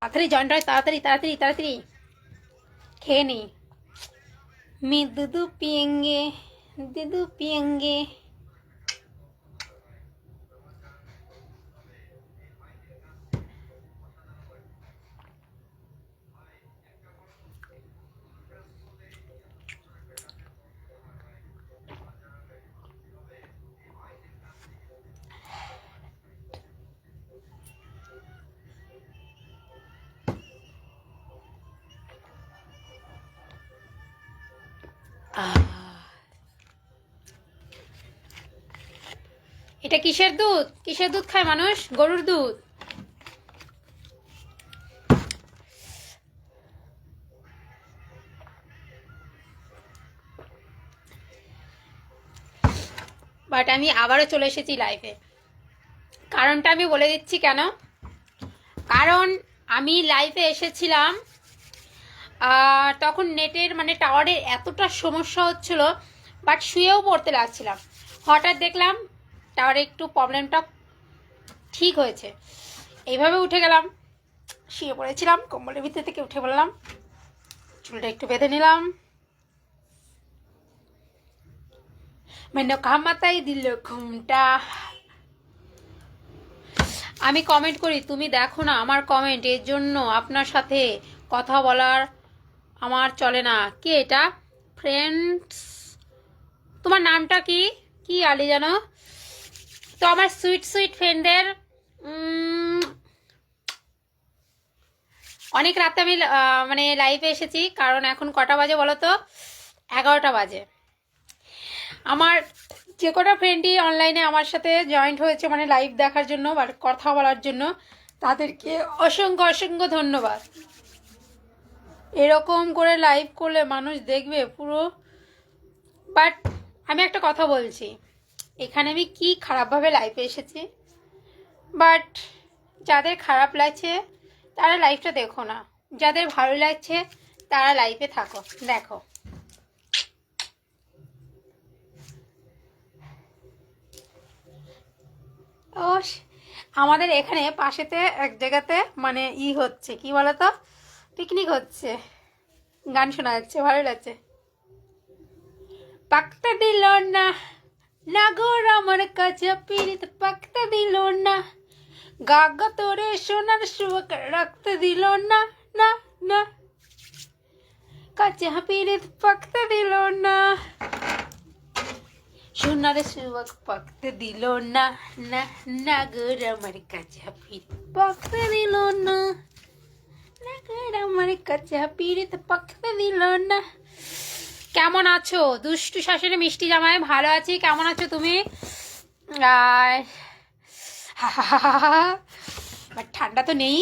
তাড়াতাড়ি জয়েন্ট হয়, তাড়াতাড়ি তাড়াতাড়ি তাড়াতাড়ি খেয়ে নি। मी दूध पियेंगे, दूध पियेंगे। এটা কিসের দুধ? কিসের দুধ খায় মানুষ? গরুর দুধ। বাট আমি আবারও চলে এসেছি লাইভে। কারণটা আমি বলে দিচ্ছি কেন। কারণ আমি লাইভে এসেছিলাম, তখন নেটের মানে টাওয়ারের এতটা সমস্যা হচ্ছিল, বাট শুয়েও পড়তে লাগছিলাম। হঠাৎ দেখলাম টাওয়ারে একটু প্রবলেমটা ঠিক হয়েছে, এইভাবে উঠে গেলাম, শুয়ে পড়েছিলাম, কম্বলের ভিতর থেকে উঠে পড়লাম, চুলটা একটু বেঁধে নিলাম, মানে ঘামাতাই দিল ঘুমটা। আমি কমেন্ট করি, তুমি দেখো না আমার কমেন্ট, এর জন্য আপনার সাথে কথা বলার আমার চলে না। কে এটা? ফ্রেন্ডস, তোমার নামটা কি? কি আলি জানো তো? আমার সুইট সুইট ফ্রেন্ডদের অনেক রাতে আমি মানে লাইভে এসেছি, কারণ এখন কটা বাজে বলো তো? 11টা বাজে। আমার যে কটা ফ্রেন্ডই অনলাইনে আমার সাথে জয়েন্ট হয়েছে মানে লাইভ দেখার জন্য বা কথা বলার জন্য, তাদেরকে অসংখ্য অসংখ্য ধন্যবাদ। এরকম করে লাইভ করলে মানুষ দেখবে পুরো। বাট আমি একটা কথা বলছি, এখানে আমি কি খারাপভাবে লাইভে এসেছি, বাট যাদের খারাপ লাগছে তারা লাইভটা দেখো না, যাদের ভালো লাগছে তারা লাইভে থাকো, দেখো। ও, আমাদের এখানে পাশেতে এক জায়গাতে মানে হচ্ছে কি বলতো, পিকনিক হচ্ছে, গান শোনা যাচ্ছে, ভালো লাগছে। পাকতে দিল না নাগর আমার কাছে পিরিত, পাকতে দিল না গাগা তোরে সোনার সুখ রাখতে দিল না, না না কাছে পিরিত পাকতে দিল না, সোনার সুখ পাকতে দিল না, না নাগর আমার কাছে পিরিত পাকতে দিল না, নাগর আমার কাছে পিরিত পাকতে দিল না। কেমন আছো দুষ্টু শাশুড়ি মিষ্টি জামাই? ভালো আছি, কেমন আছো তুমি? ঠান্ডা তো নেই।